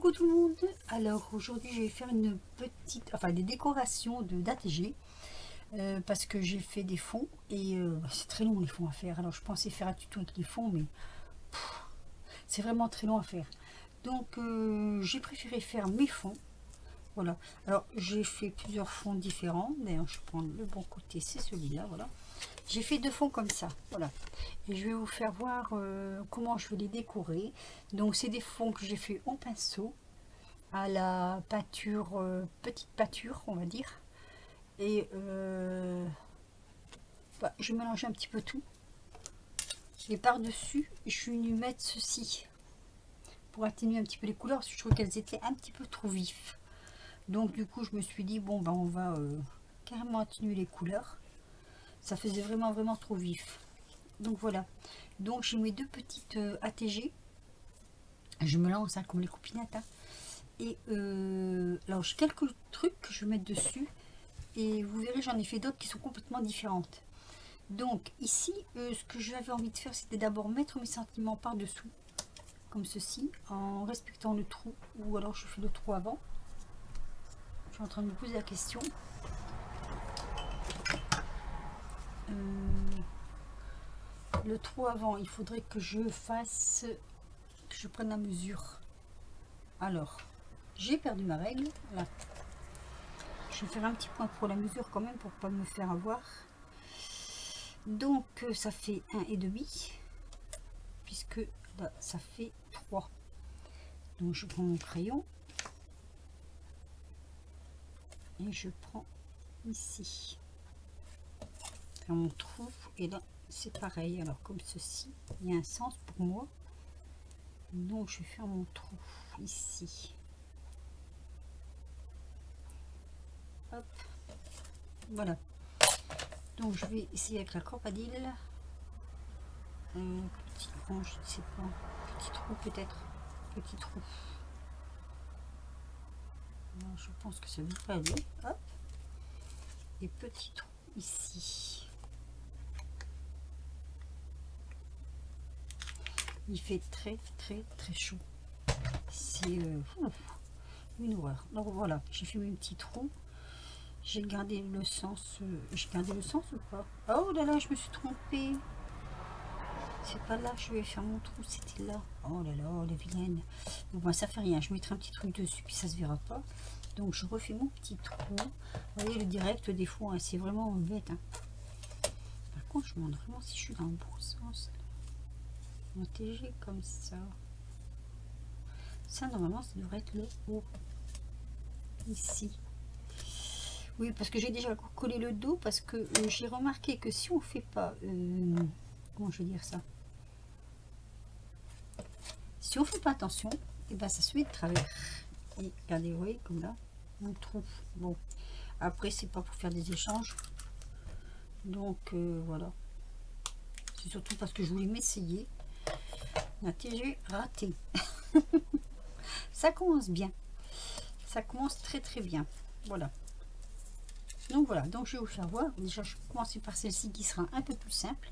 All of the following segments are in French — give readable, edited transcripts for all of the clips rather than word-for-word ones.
Coucou tout le monde. Alors aujourd'hui je vais faire une petite, enfin des décorations d'ATG parce que j'ai fait des fonds et c'est très long les fonds à faire. Alors je pensais faire un tuto avec les fonds mais c'est vraiment très long à faire. Donc j'ai préféré faire mes fonds. Voilà. Alors j'ai fait plusieurs fonds différents. D'ailleurs je prends le bon côté, c'est celui-là. Voilà. J'ai fait deux fonds comme ça. Voilà. Et je vais vous faire voir comment je vais les décorer. Donc c'est des fonds que j'ai fait en pinceau à la peinture, petite peinture on va dire, et je mélange un petit peu tout, et par dessus je suis venue mettre ceci pour atténuer un petit peu les couleurs parce que je trouve qu'elles étaient un petit peu trop vives. Donc du coup je me suis dit bon on va carrément atténuer les couleurs, ça faisait vraiment trop vif. Donc voilà, donc j'ai mes deux petites ATG, je me lance comme les copinettes hein. Et alors j'ai quelques trucs que je vais mettre dessus et vous verrez j'en ai fait d'autres qui sont complètement différentes. Donc ici ce que j'avais envie de faire c'était d'abord mettre mes sentiments par dessous comme ceci en respectant le trou, ou alors je fais le trou avant. Je suis en train de me poser la question. Le trou avant il faudrait que je prenne la mesure. Alors j'ai perdu ma règle là. Je vais faire un petit point pour la mesure quand même pour pas me faire avoir. Donc ça fait 1,5 puisque là ça fait 3. Donc je prends mon crayon et je prends ici faire mon trou, et là c'est pareil. Alors comme ceci il y a un sens pour moi, donc je vais faire mon trou ici. Hop, voilà. Donc je vais essayer avec la crocodile. Petit grand, je ne sais pas, petit trou peut-être, petit trou. Alors, je pense que ça devrait aller. Hop, et petit trou ici. Il fait très chaud. C'est une horreur. Donc voilà, j'ai fait mes petits trous. J'ai gardé le sens. J'ai gardé le sens ou pas? Oh là là, je me suis trompée. C'est pas là que je vais faire mon trou, c'était là. Oh là là, la vilaine. Donc moi, ça fait rien. Je mettrai un petit truc dessus, puis ça se verra pas. Donc je refais mon petit trou. Vous voyez, le direct, des fois, hein, c'est vraiment bête. Hein. Par contre, je me demande vraiment si je suis dans le bon sens. TG comme ça. Ça, normalement, ça devrait être le haut. Ici. Oui, parce que j'ai déjà collé le dos, parce que j'ai remarqué que si on fait pas... comment je vais dire ça? Si on fait pas attention, et ben ça se met de travers. Et regardez, vous voyez, comme là, on trouve. Bon, après, c'est pas pour faire des échanges. Donc, voilà. C'est surtout parce que je voulais m'essayer. La TG raté. Ça commence bien. Ça commence très bien. Voilà. Donc voilà, donc je vais vous faire voir. Déjà je vais commencer par celle-ci qui sera un peu plus simple.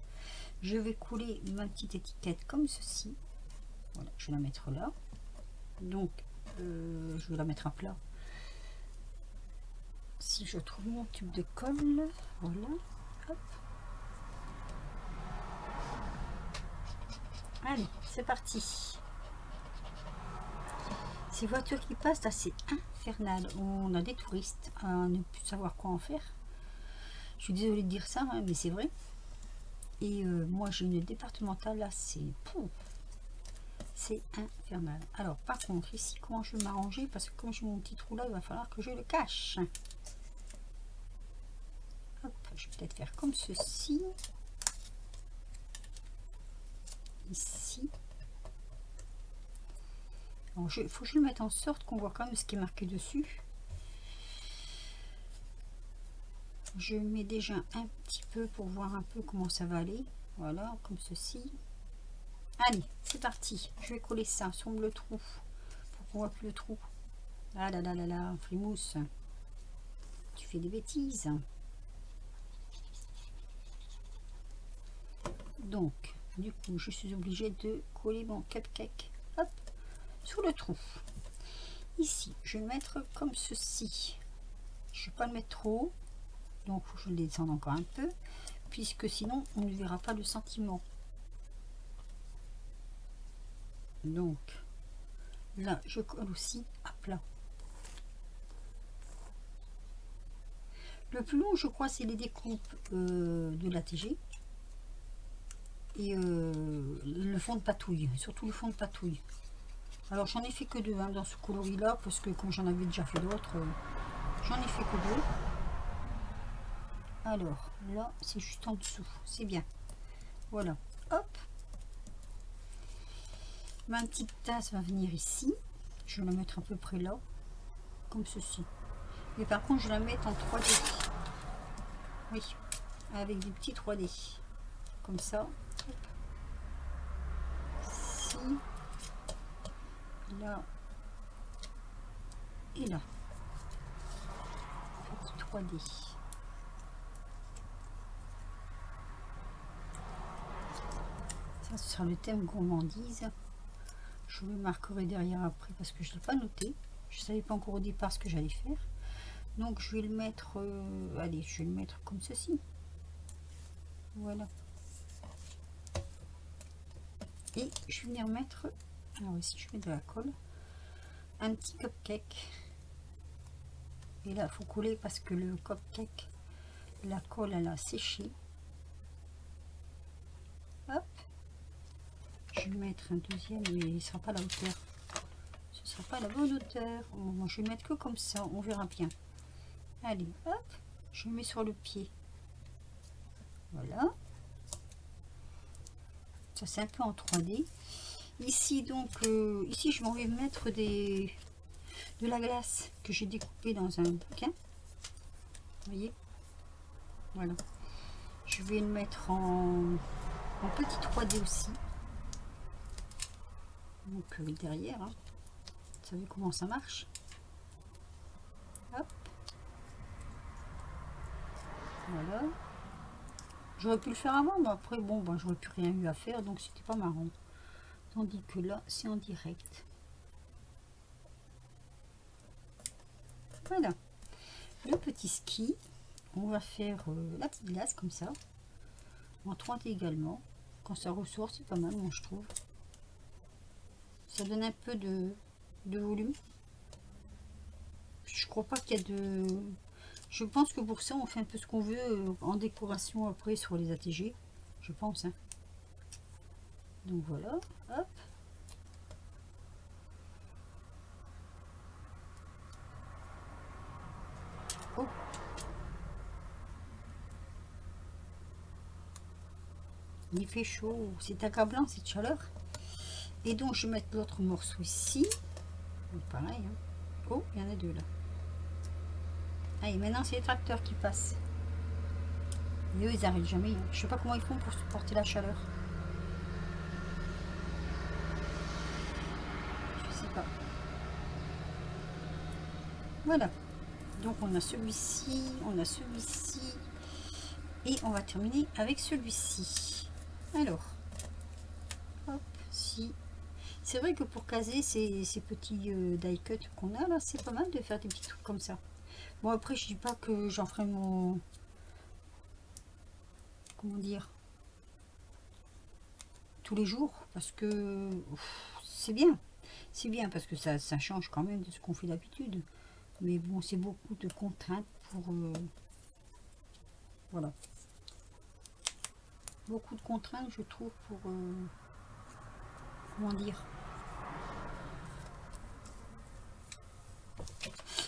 Je vais coller ma petite étiquette comme ceci. Voilà, je vais la mettre là. Donc je vais la mettre à plat. Si je trouve mon tube de colle, voilà. Hop. Allez, c'est parti. Ces voitures qui passent là, c'est infernal. On a des touristes à ne plus savoir quoi en faire. Je suis désolée de dire ça, hein, mais c'est vrai. Et moi j'ai une départementale là, c'est infernal. Alors par contre ici, comment je vais m'arranger, parce que comme j'ai mon petit trou là, il va falloir que je le cache. Hop, je vais peut-être faire comme ceci. Ici. Alors il faut que je le mette en sorte qu'on voit quand même ce qui est marqué dessus. Je mets déjà un petit peu pour voir un peu comment ça va aller. Voilà, comme ceci. Allez, c'est parti. Je vais coller ça sur le trou pour qu'on voit plus le trou. Ah là là là là, Frimousse, tu fais des bêtises. Donc, du coup, je suis obligée de coller mon cupcake, hop, sur le trou. Ici, je vais le mettre comme ceci. Je ne vais pas le mettre trop haut, donc il faut que je le descende encore un peu, puisque sinon on ne verra pas le sentiment. Donc là, je colle aussi à plat. Le plus long, je crois, c'est les découpes de l'ATG et le fond de patouille, surtout le fond de patouille. Alors j'en ai fait que deux dans ce coloris là, parce que comme j'en avais déjà fait d'autres, j'en ai fait que deux. Alors là, c'est juste en dessous, c'est bien. Voilà, hop. Ma petite tasse va venir ici. Je vais la mettre à peu près là, comme ceci. Mais par contre, je vais la mettre en 3D. Oui, avec des petits 3D. Comme ça. Ici. Là. Et là. Petit 3D. Ça, ce sera le thème gourmandise. Je le marquerai derrière après parce que je ne l'ai pas noté. Je ne savais pas encore au départ ce que j'allais faire. Donc je vais le mettre, allez, je vais le mettre comme ceci. Voilà. Et je vais venir mettre, alors ici je mets de la colle, un petit cupcake. Et là, il faut coller parce que le cupcake, la colle, elle a séché. Hop. Je vais mettre un deuxième, mais il ne sera pas à la hauteur. Ce ne sera pas à la bonne hauteur. Bon, je vais mettre que comme ça, on verra bien. Allez, hop, je mets sur le pied. Voilà. Ça, c'est un peu en 3D. Ici, donc, ici, je m'en vais mettre de la glace que j'ai découpée dans un bouquin. Vous voyez? Voilà. Je vais le mettre en petit 3D aussi. Donc, derrière, hein. Vous savez comment ça marche? Hop. Voilà. J'aurais pu le faire avant, mais après, bon, ben, j'aurais plus rien eu à faire, donc c'était pas marrant. Tandis que là, c'est en direct. Voilà. Le petit ski, on va faire la petite glace comme ça. En 3D également. Quand ça ressort, c'est pas mal, moi, je trouve. Ça donne un peu de volume. Je crois pas qu'il y a de... Je pense que pour ça, on fait un peu ce qu'on veut en décoration après sur les ATG. Je pense. Hein. Donc voilà. Hop. Oh. Il fait chaud. C'est accablant cette chaleur. Et donc, je vais mettre l'autre morceau ici. Donc, pareil. Hein. Oh, il y en a deux là. Allez, maintenant, c'est les tracteurs qui passent. Et eux, ils n'arrêtent jamais. Hein. Je sais pas comment ils font pour supporter la chaleur. Je sais pas. Voilà. Donc, on a celui-ci, on a celui-ci. Et on va terminer avec celui-ci. Alors, hop, si. C'est vrai que pour caser ces petits die cut qu'on a là, c'est pas mal de faire des petits trucs comme ça. Bon, après, je dis pas que j'en ferai mon... Comment dire? Tous les jours, parce que c'est bien. C'est bien parce que ça change quand même de ce qu'on fait d'habitude. Mais bon, c'est beaucoup de contraintes pour... voilà. Beaucoup de contraintes, je trouve, pour... comment dire?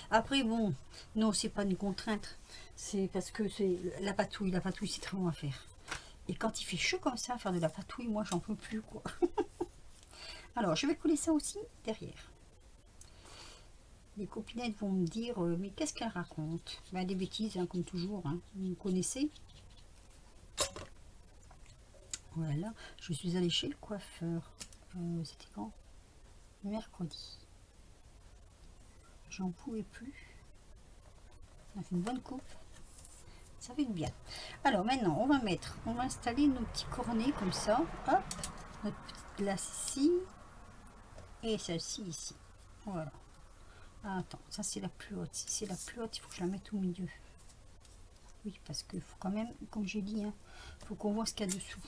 Après, bon, non, c'est pas une contrainte. C'est parce que c'est la patouille. La patouille, c'est très long à faire. Et quand il fait chaud comme ça, faire de la patouille, moi, j'en peux plus, quoi. Alors, je vais coller ça aussi derrière. Les copinettes vont me dire, mais qu'est-ce qu'elle raconte? Ben, des bêtises, hein, comme toujours, hein, vous connaissez. Voilà, je suis allée chez le coiffeur. C'était quand? Mercredi. J'en pouvais plus. On a fait une bonne coupe. Ça fait du bien. Alors maintenant, on va installer nos petits cornets comme ça. Hop, notre petite glace ici. Et celle-ci ici. Voilà. Ah, attends, ça c'est la plus haute. Si c'est la plus haute, il faut que je la mette au milieu. Oui, parce qu'il faut quand même, comme j'ai dit, hein, faut qu'on voit ce qu'il y a dessous.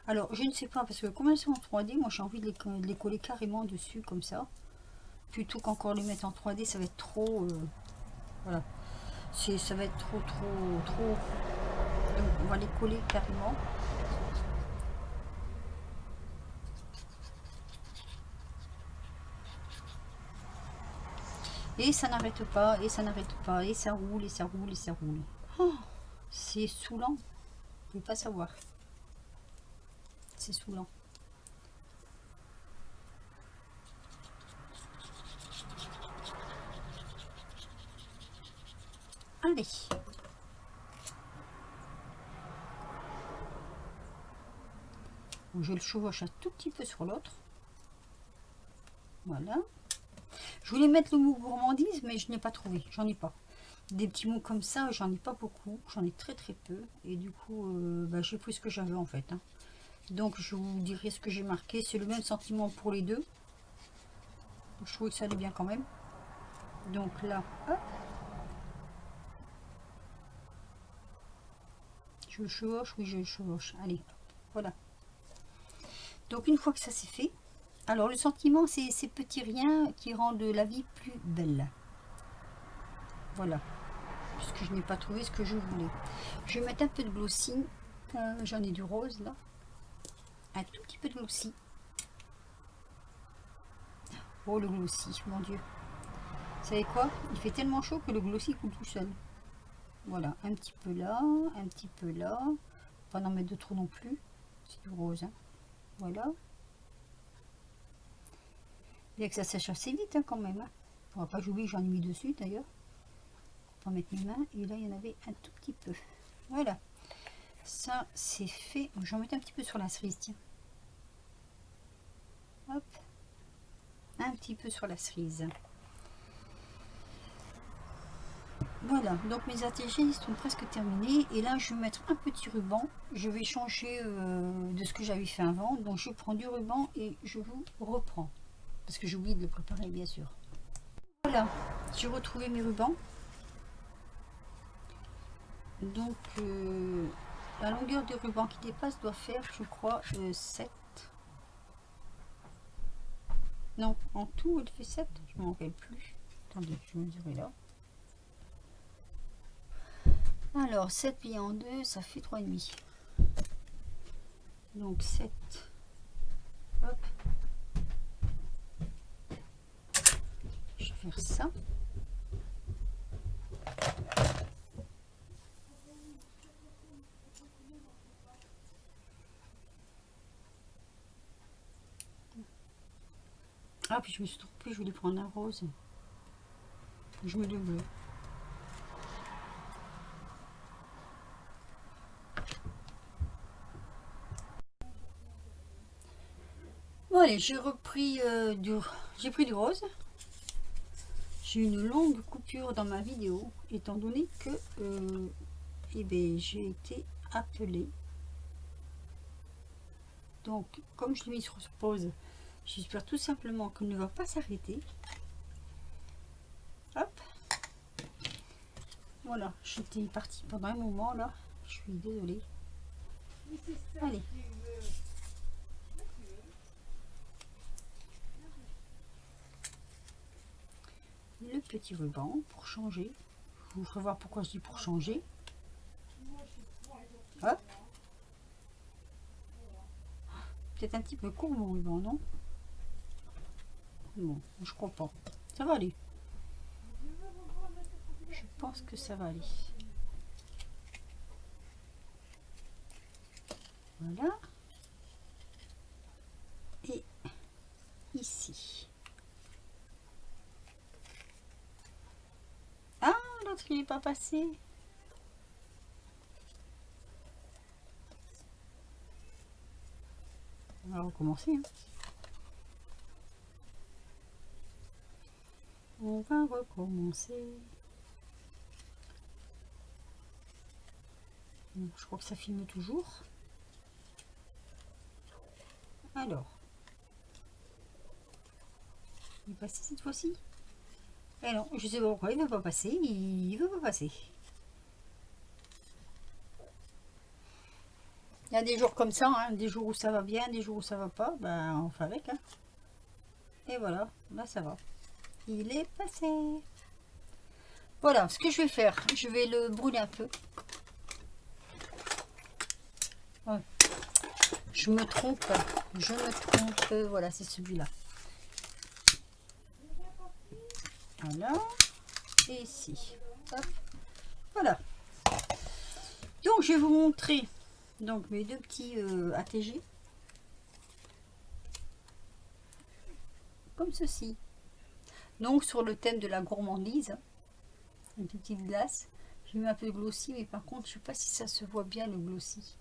Alors, je ne sais pas, parce que comme elles sont en 3D, moi j'ai envie de les coller carrément dessus, comme ça. Plutôt qu'encore les mettre en 3D, ça va être trop... voilà. Ça va être trop. Donc, on va les coller carrément. Et ça n'arrête pas, et ça n'arrête pas, et ça roule, et ça roule, et ça roule. Oh, c'est saoulant. Vous ne pouvez pas savoir. C'est saoulant. Allez. Je le chevauche un tout petit peu sur l'autre. Voilà. Je voulais mettre le mot gourmandise, mais je n'ai pas trouvé. J'en ai pas. Des petits mots comme ça, j'en ai pas beaucoup. J'en ai très peu. Et du coup, j'ai pris ce que j'avais en fait. Hein. Donc, je vous dirai ce que j'ai marqué. C'est le même sentiment pour les deux. Je trouvais que ça allait bien quand même. Donc là, hop. Je le chevauche, oui, je le chevauche. Allez, voilà. Donc, une fois que ça c'est fait, alors le sentiment, c'est ces petits riens qui rendent la vie plus belle. Voilà. Puisque je n'ai pas trouvé ce que je voulais. Je vais mettre un peu de glossy. J'en ai du rose là. Un tout petit peu de glossy. Oh, le glossy, mon Dieu. Vous savez quoi? Il fait tellement chaud que le glossy coule tout seul. Voilà, un petit peu là, un petit peu là. Pas en mettre de trop non plus. C'est du rose. Hein. Voilà. Bien que ça sèche assez vite hein, quand même. Hein. Faudra pas que j'oublie que j'en ai mis dessus d'ailleurs. Pour mettre mes mains. Et là, il y en avait un tout petit peu. Voilà. Ça, c'est fait. Je vais en mettre un petit peu sur la cerise, tiens. Hop. Un petit peu sur la cerise. Voilà, donc mes ateliers sont presque terminés. Et là, je vais mettre un petit ruban. Je vais changer de ce que j'avais fait avant. Donc, je prends du ruban et je vous reprends. Parce que j'ai oublié de le préparer, bien sûr. Voilà, j'ai retrouvé mes rubans. Donc, la longueur du ruban qui dépasse doit faire, je crois, 7. Non, en tout, elle fait 7. Je ne m'en rappelle plus. Attendez, je me dirai là. Alors, 7 pliés en 2, ça fait 3,5. Donc, 7. Hop. Je vais faire ça. Ah, puis je me suis trompée, je voulais prendre un rose. Je mets le bleu. Bon, allez, j'ai repris j'ai pris du rose. J'ai une longue coupure dans ma vidéo, étant donné que j'ai été appelée. Donc, comme je l'ai mis sur pause, j'espère tout simplement qu'elle ne va pas s'arrêter. Hop. Voilà, j'étais partie pendant un moment là. Je suis désolée. Allez. Le petit ruban pour changer. Je vous ferai voir pourquoi je dis pour changer. Hop. Peut-être un petit peu court mon ruban, non? Non, je crois pas. Ça va aller. Je pense que ça va aller. Voilà. Et ici. Ah, l'autre il n'est pas passé. On va recommencer. Hein. On va recommencer. Je crois que ça filme toujours. Alors. Il est passé cette fois-ci. Et non, je sais pas pourquoi il veut pas passer, il veut pas passer. Il y a des jours comme ça, hein, des jours où ça va bien, des jours où ça va pas, ben on fait avec. Hein. Et voilà, là ça va. Il est passé. Voilà, ce que je vais faire, je vais le brûler un peu. Ouais. Je me trompe, voilà, c'est celui-là. Voilà, et ici. Hop. Voilà. Donc je vais vous montrer donc mes deux petits ATG. Comme ceci. Donc sur le thème de la gourmandise, une petite glace. J'ai mis un peu de glossy, mais par contre je sais pas si ça se voit bien le glossy.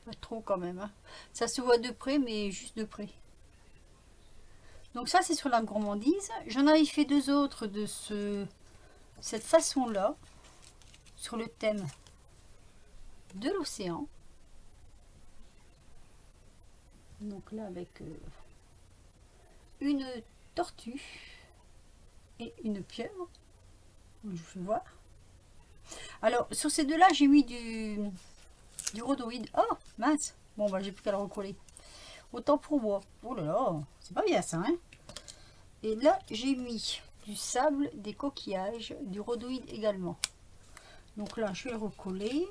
Pas trop quand même. Hein. Ça se voit de près, mais juste de près. Donc ça c'est sur la gourmandise. J'en avais fait deux autres de cette façon-là, sur le thème de l'océan. Donc là avec une tortue et une pieuvre. Je vous fais voir. Alors sur ces deux-là j'ai mis du rhodoïde. Oh mince. Bon bah j'ai plus qu'à le recoller. Autant pour moi. Oh là là, c'est pas bien ça, hein. Et là, j'ai mis du sable, des coquillages, du rhodoïde également. Donc là, je vais le recoller.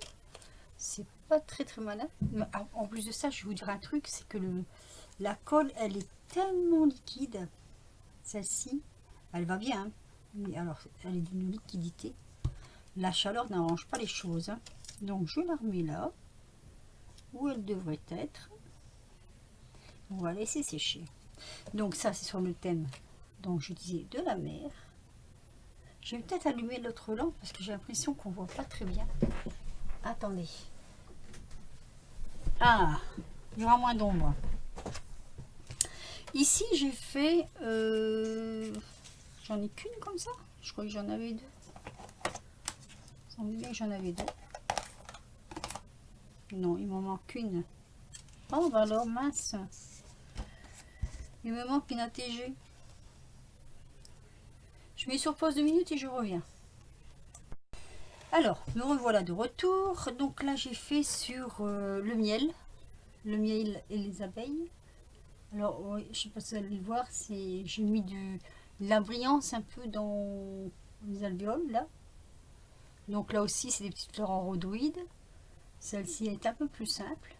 C'est pas très malin. Mais en plus de ça, je vais vous dire un truc, c'est que la colle, elle est tellement liquide. Celle-ci, elle va bien. Hein. Mais alors, elle est d'une liquidité. La chaleur n'arrange pas les choses. Hein. Donc, je la remets là, où elle devrait être. On va laisser sécher. Donc ça, c'est sur le thème, donc je disais, de la mer. Je vais peut-être allumer l'autre lampe parce que j'ai l'impression qu'on voit pas très bien. Attendez. Ah, il y aura moins d'ombre. Ici, j'ai fait... j'en ai qu'une comme ça. Je crois que j'en avais deux. Ça semble bien que j'en avais deux. Non, il m'en manque une. Oh, bah alors, mince. Il me manque une ATG. Je mets sur pause 2 minutes et je reviens. Alors, me revoilà de retour. Donc là, j'ai fait sur le miel et les abeilles. Alors, ouais, je sais pas si vous allez le voir, j'ai mis de la brillance un peu dans les alvéoles là. Donc là aussi, c'est des petites fleurs en rhodoïde. Celle-ci est un peu plus simple.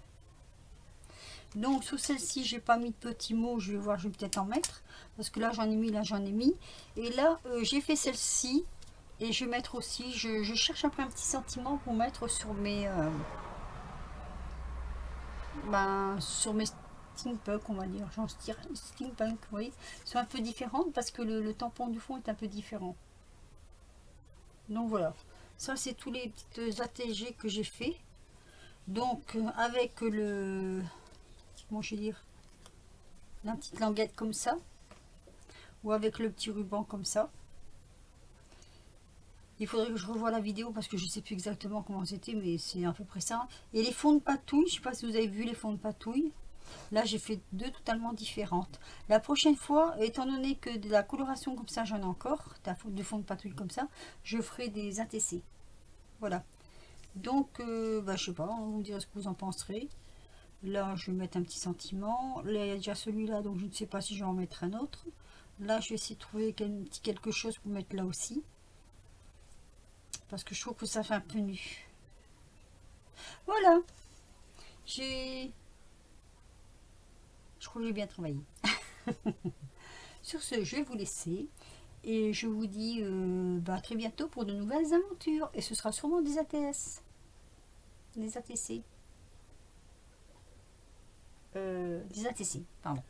Donc sous celle-ci, j'ai pas mis de petits mots. Je vais voir, je vais peut-être en mettre parce que là j'en ai mis, là j'en ai mis. Et là, j'ai fait celle-ci. Et je vais mettre aussi, je cherche un peu un petit sentiment pour mettre sur mes steampunk, on va dire, genre steampunk, vous voyez, sont un peu différentes parce que le tampon du fond est un peu différent. Donc voilà, ça c'est tous les petites ATG que j'ai fait. Donc avec comment je vais dire, la petite languette comme ça, ou avec le petit ruban comme ça. Il faudrait que je revoie la vidéo parce que je ne sais plus exactement comment c'était, mais c'est à peu près ça. Et les fonds de patouille, je ne sais pas si vous avez vu les fonds de patouille. Là, j'ai fait deux totalement différentes. La prochaine fois, étant donné que de la coloration comme ça, j'en ai encore, de fond de patouille comme ça, je ferai des ATC. Voilà. Donc, je sais pas, vous me direz ce que vous en penserez. Là, je vais mettre un petit sentiment. Là, il y a déjà celui-là, donc je ne sais pas si je vais en mettre un autre. Là, je vais essayer de trouver un petit quelque chose pour mettre là aussi. Parce que je trouve que ça fait un peu nu. Voilà. Je crois que j'ai bien travaillé. Sur ce, je vais vous laisser. Et je vous dis à très bientôt pour de nouvelles aventures. Et ce sera sûrement des ATS. Des ATC. Des ATC, pardon.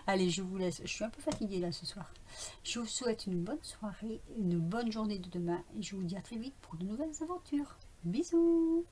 Allez, je vous laisse. Je suis un peu fatiguée là ce soir. Je vous souhaite une bonne soirée, une bonne journée de demain. Et je vous dis à très vite pour de nouvelles aventures. Bisous.